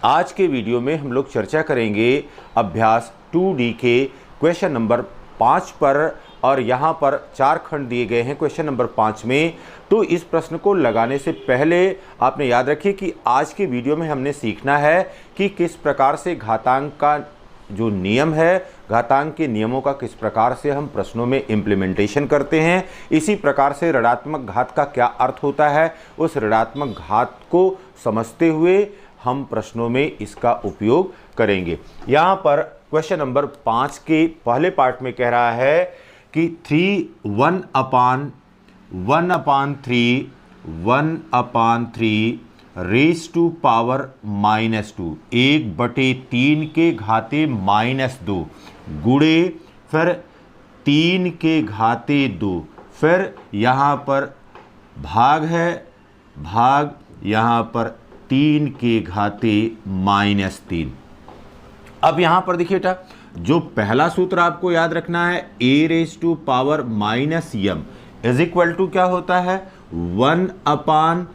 आज के वीडियो में हम लोग चर्चा करेंगे अभ्यास 2D के क्वेश्चन नंबर 5 पर। और यहाँ पर 4 खंड दिए गए हैं क्वेश्चन नंबर 5 में। तो इस प्रश्न को लगाने से पहले आपने याद रखिए कि आज के वीडियो में हमने सीखना है कि किस प्रकार से घातांक का जो नियम है, घातांक के नियमों का किस प्रकार से हम प्रश्नों में इम्प्लीमेंटेशन करते हैं। इसी प्रकार से ऋणात्मक घात का क्या अर्थ होता है, उस ऋणात्मक घात को समझते हुए हम प्रश्नों में इसका उपयोग करेंगे। यहाँ पर क्वेश्चन नंबर 5 के पहले पार्ट में कह रहा है कि 1/3 रेज टू पावर -2 1/3 के घाते -2 गुणे फिर 3 के घाते 2 फिर यहाँ पर भाग है, भाग यहाँ पर 3 के घाते -3। अब यहाँ पर देखिए बेटा, जो पहला सूत्र आपको याद रखना है a⁻m इज इक्वल टू क्या होता है 1/a⁻m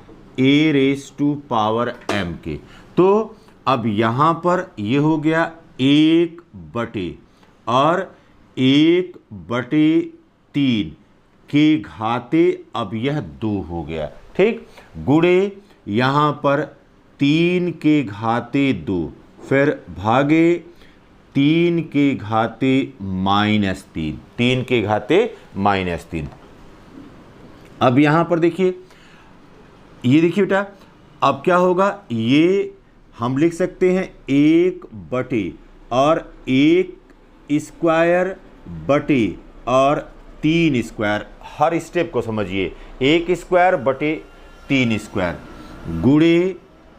के। तो अब यहाँ पर ये हो गया 1/, और 1/3 के घाते अब यह 2 हो गया, ठीक। गुणे यहाँ पर 3 के घाते 2 फिर भागे 3 के घाते -3, 3 के घाते -3। अब यहाँ पर देखिए, ये देखिए बेटा, अब क्या होगा, ये हम लिख सकते हैं 1/, और 1² और 3²। हर स्टेप को समझिए, 1²/3² गुणे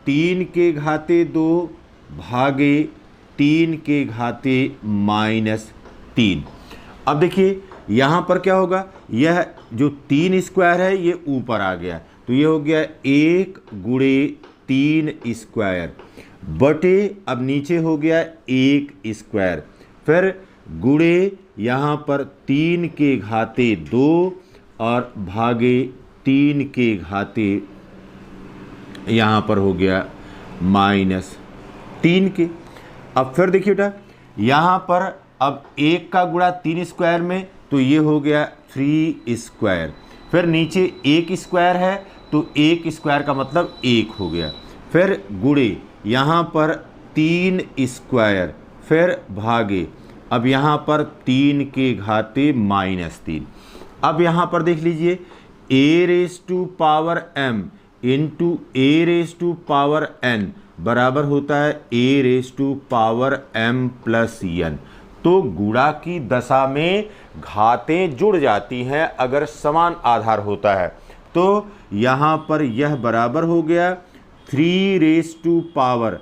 3 के घाते 2 भागे 3 के घाते -3। अब देखिए यहाँ पर क्या होगा, यह जो 3² है ये ऊपर आ गया, तो ये हो गया 1×3², बटे अब नीचे हो गया 1², फिर गुणे यहाँ पर 3 के घाते 2 और भागे 3 के घाते यहाँ पर हो गया -3 के। अब फिर देखिए बेटा, यहाँ पर अब 1 का गुणा 3² में, तो ये हो गया 3², फिर नीचे 1² है तो 1² का मतलब 1 हो गया, फिर गुणे यहाँ पर 3², फिर भागे अब यहाँ पर 3 के घाते -3। अब यहाँ पर देख लीजिए a⁻m इंटू a⁻n बराबर होता है a⁻m+n। तो गुणा की दशा में घातें जुड़ जाती हैं अगर समान आधार होता है। तो यहाँ पर यह बराबर हो गया 3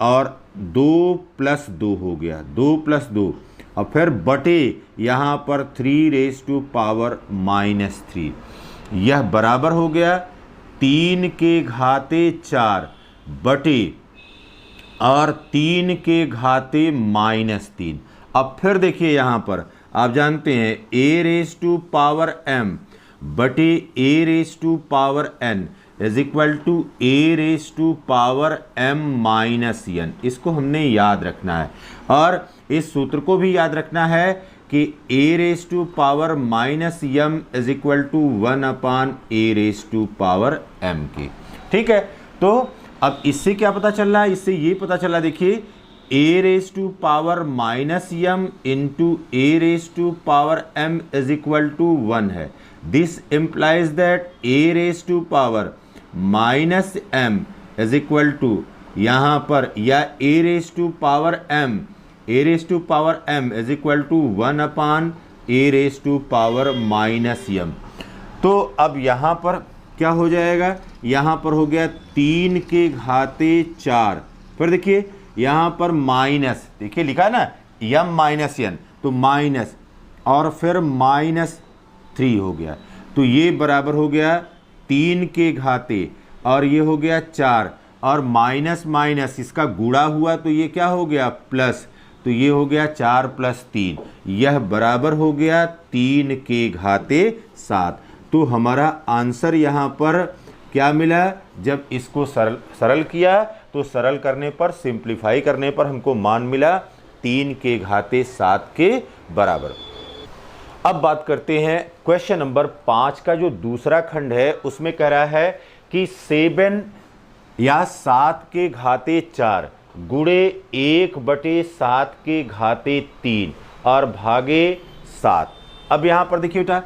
और 2+2 हो गया, 2+2, और फिर बटे यहाँ पर 3 यह बराबर हो गया 3 के घाते 4 बटे और 3 के घाते -3। अब फिर देखिए यहाँ पर आप जानते हैं a⁻m बटे a⁻n is equal to a⁻m-n। इसको हमने याद रखना है, और इस सूत्र को भी याद रखना है कि a⁻m is equal to 1/a⁻m के, ठीक है। तो अब इससे क्या पता चल रहा है, इससे ये पता चला, देखिए a⁻m into a⁻m is equal to 1 है। This implies that a⁻m is equal to यहाँ पर, या a⁻m is equal to 1/a⁻m। तो अब यहाँ पर क्या हो जाएगा, यहाँ पर हो गया 3 के घाते 4, फिर देखिए यहाँ पर माइनस, देखिए लिखा है ना m-n, तो माइनस, और फिर -3 हो गया, तो ये बराबर हो गया 3 के घाते, और ये हो गया 4, और माइनस माइनस इसका गुणा हुआ तो ये क्या हो गया प्लस, तो ये हो गया 4+3, यह बराबर हो गया 3 के घाते 7। तो हमारा आंसर यहाँ पर क्या मिला, जब इसको सरल किया तो सरल करने पर, सिंप्लीफाई करने पर हमको मान मिला 3 के घाते 7 के बराबर। अब बात करते हैं क्वेश्चन नंबर 5 का जो दूसरा खंड है, उसमें कह रहा है कि 7 या 7 के घाते 4 गुणे 1/7 के घाते 3 और भागे 7। अब यहाँ पर देखिए बेटा,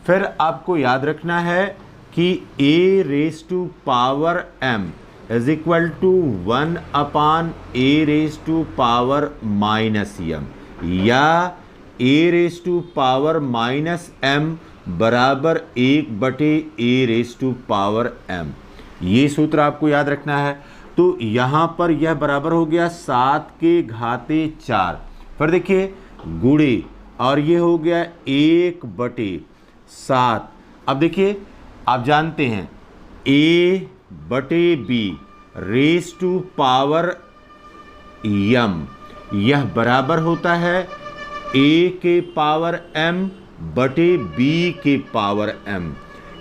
फिर आपको याद रखना है कि a raise to power m is equal to 1/a raise to power minus m, या a raise to power minus m बराबर 1/a raise to power m। ये सूत्र आपको याद रखना है। तो यहाँ पर यह बराबर हो गया 7 के घाते 4, फिर देखिए गुणे, और ये हो गया 1/7। अब देखिए आप जानते हैं a/b raise to power m, यह बराबर होता है a के पावर m बटे b के पावर m।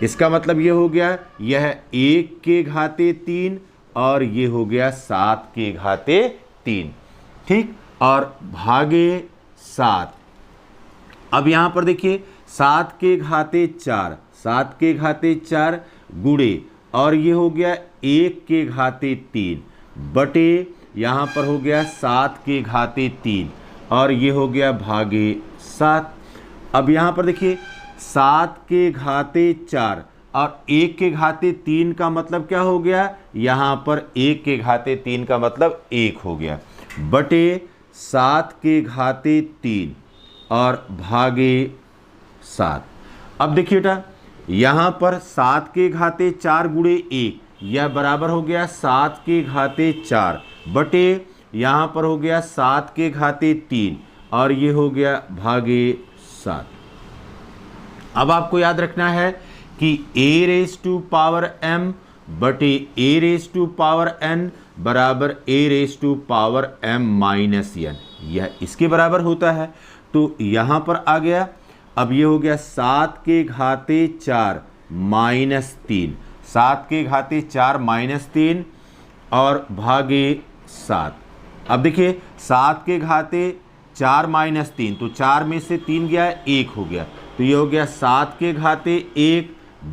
इसका मतलब ये हो गया, यह 1 के घाते 3 और ये हो गया 7 के घाते 3, ठीक, और भागे 7। अब यहां पर देखिए 7 के घाते 4, 7 के घाते 4 गुणे, और ये हो गया 1 के घाते 3 बटे, यहां पर हो गया 7 के घाते 3 और ये हो गया भागे 7। अब यहां पर देखिए 7 के घाते 4 और 1 के घाते 3 का मतलब क्या हो गया, यहां पर 1 के घाते 3 का मतलब 1 हो गया, बटे 7 के घाते 3 और भागे 7। अब देखिए बेटा, यहाँ पर 7 के घाते 4 गुणे 1, यह बराबर हो गया 7 के घाते 4 बटे, यहाँ पर हो गया 7 के घाते 3 और ये हो गया भागे 7। अब आपको याद रखना है कि a raise to power m बटे a raise to power n बराबर a raise to power m minus n, यह इसके बराबर होता है। तो यहाँ पर आ गया, अब ये हो गया 7 के घाते 4 माइनस 3, 7 के घाते 4 माइनस 3 और भागे 7। अब देखिए 7 के घाते 4 माइनस 3, तो 4 में से 3 गया 1 हो गया, तो ये हो गया 7 के घाते 1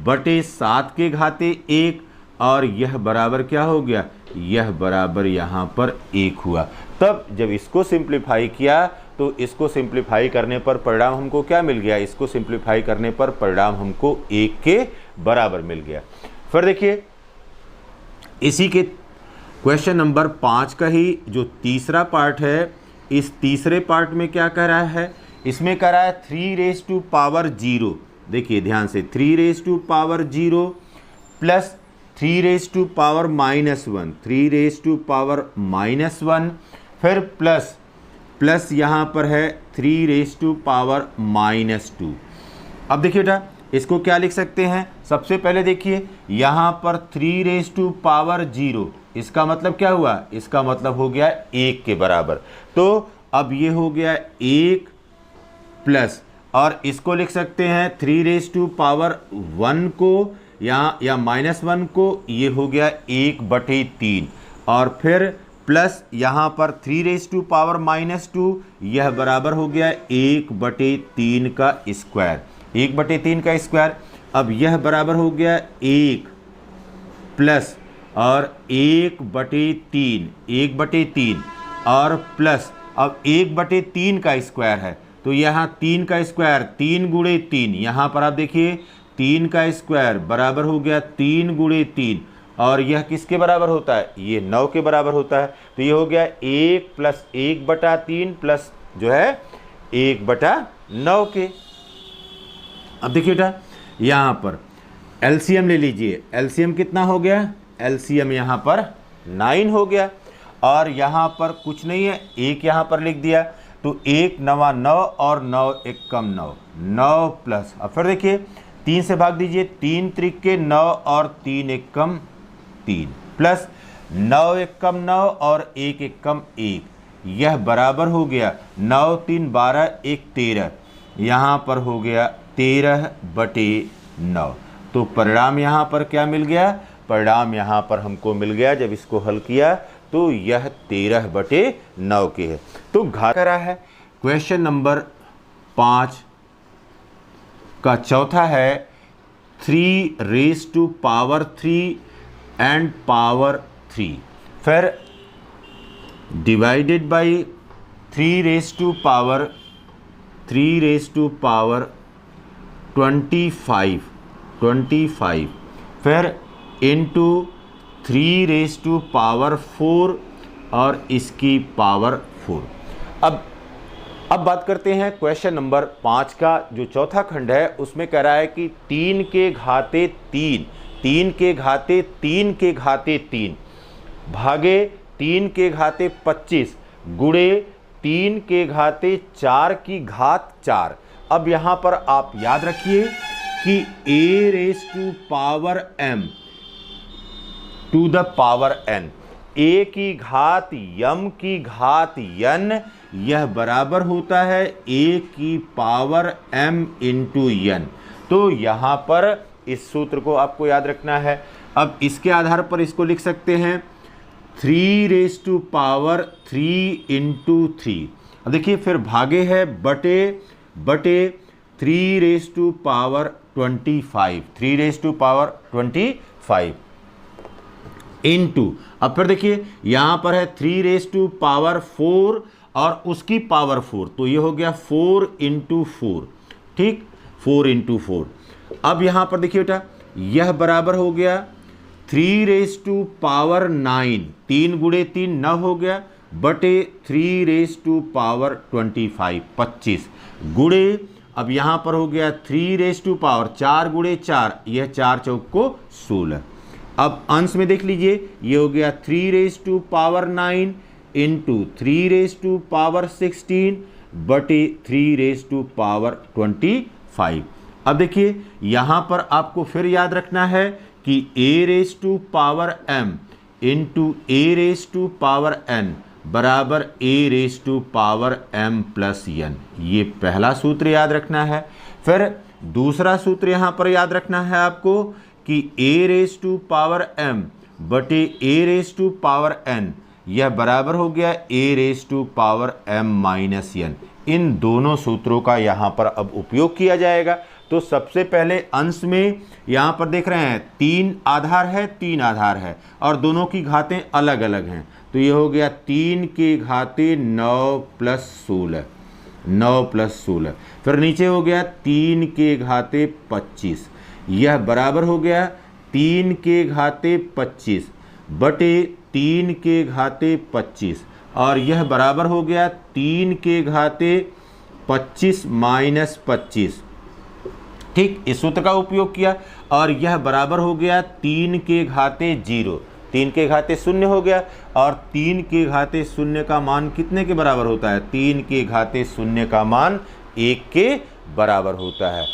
बटे 7 के घाते 1 और यह बराबर क्या हो गया, यह बराबर यहाँ पर 1 हुआ। तब जब इसको सिंप्लीफाई किया तो इसको सिंप्लीफाई करने पर परिणाम हमको क्या मिल गया, इसको सिंप्लीफाई करने पर परिणाम हमको 1 के बराबर मिल गया। फिर देखिए इसी के क्वेश्चन नंबर 5 का ही जो तीसरा पार्ट है, इस तीसरे पार्ट में क्या कह रहा है, इसमें कह रहा है 3 रेज टू पावर 0, देखिए ध्यान से 3 raise to power 0 plus 3 raise to power minus 1, 3 raise to power minus 1, फिर प्लस यहाँ पर है 3 रेज टू पावर माइनस 2। अब देखिए बेटा, इसको क्या लिख सकते हैं, सबसे पहले देखिए यहाँ पर 3 रेज टू पावर 0, इसका मतलब क्या हुआ, इसका मतलब हो गया 1 के बराबर। तो अब ये हो गया 1 प्लस, और इसको लिख सकते हैं 3 रेज टू पावर 1 को यहाँ या माइनस 1 को, ये हो गया 1/3 और फिर प्लस यहाँ पर 3 रेज टू पावर माइनस 2, यह बराबर हो गया 1/3 का स्क्वायर, 1/3 का स्क्वायर। अब यह बराबर हो गया 1 प्लस और 1/3 और प्लस, अब 1/3 का स्क्वायर है, तो यहाँ 3 का स्क्वायर 3 गुणे 3, यहाँ पर आप देखिए 3 का स्क्वायर बराबर हो गया 3 गुणे 3 और यह किसके बराबर होता है, ये 9 के बराबर होता है। तो ये हो गया 1 प्लस 1/3 प्लस जो है 1/9 के। अब देखिए बेटा, यहाँ पर एलसीएम ले लीजिए, एलसीएम कितना हो गया, एलसीएम यहाँ पर 9 हो गया और यहाँ पर कुछ नहीं है, 1 यहाँ पर लिख दिया, तो 1 9 9 और 9 1 कम 9, 9 प्लस, अब फिर देखिए 3 से भाग दीजिए, 3 त्रिके 9 और 3 1 कम 3 प्लस 9 1 कम 9 और 1 1 कम 1, यह बराबर हो गया 9 3 12 1 13, यहाँ पर हो गया 13/9। तो परिणाम यहाँ पर क्या मिल गया, परिणाम यहाँ पर हमको मिल गया, जब इसको हल किया तो यह 13/9 के है। तो घात करा है। क्वेश्चन नंबर 5 का चौथा है 3⁻³ एंड पावर 3, फिर डिवाइडेड बाई 3⁻25, फिर इंटू 3⁻4 और इसकी पावर 4। अब बात करते हैं क्वेश्चन नंबर 5 का जो चौथा खंड है, उसमें कह रहा है कि 3 के घाते 3 भागे 3 के घाते 25 गुणे 3 के घाते 4 की घात 4। अब यहां पर आप याद रखिए कि a⁻m to the power n, a की घात m की घात n, यह बराबर होता है a की पावर m इंटू n। तो यहां पर इस सूत्र को आपको याद रखना है। अब इसके आधार पर इसको लिख सकते हैं 3⁻3 इंटू 3। अब देखिए फिर भागे है बटे 3⁻25 इंटू, अब फिर देखिए यहां पर है 3⁻4 और उसकी पावर 4, तो ये हो गया 4 इंटू 4, ठीक, 4 इंटू 4। अब यहां पर देखिए बेटा यह बराबर हो गया 3⁻9, 3 गुणे 3 9 हो गया, बटे 3⁻25 25 गुणे, अब यहां पर हो गया 3⁻4 गुणे 4, यह 4 चौक को 16। अब अंश में देख लीजिए ये हो गया 3⁻9 इंटू 3⁻16 बटे 3⁻25। अब देखिए यहां पर आपको फिर याद रखना है कि a⁻m इंटू a⁻n बराबर a⁻m प्लस n, ये पहला सूत्र याद रखना है। फिर दूसरा सूत्र यहां पर याद रखना है आपको कि a⁻m बटे a⁻n, यह बराबर हो गया a⁻m-n। इन दोनों सूत्रों का यहाँ पर अब उपयोग किया जाएगा। तो सबसे पहले अंश में यहाँ पर देख रहे हैं 3 आधार है और दोनों की घातें अलग अलग हैं, तो ये हो गया 3 के घाते 9 प्लस 16, फिर नीचे हो गया 3 के घाते 25, यह बराबर हो गया 3 के घाते 25 बटे 3 के घाते 25, और यह बराबर हो गया 3 के घाते 25 माइनस 25, ठीक, इस सूत्र का उपयोग किया, और यह बराबर हो गया 3 के घाते 0, 3 के घाते 0 हो गया, और 3 के घाते 0 का मान कितने के बराबर होता है? 3 के घाते 0 का मान 1 के बराबर होता है।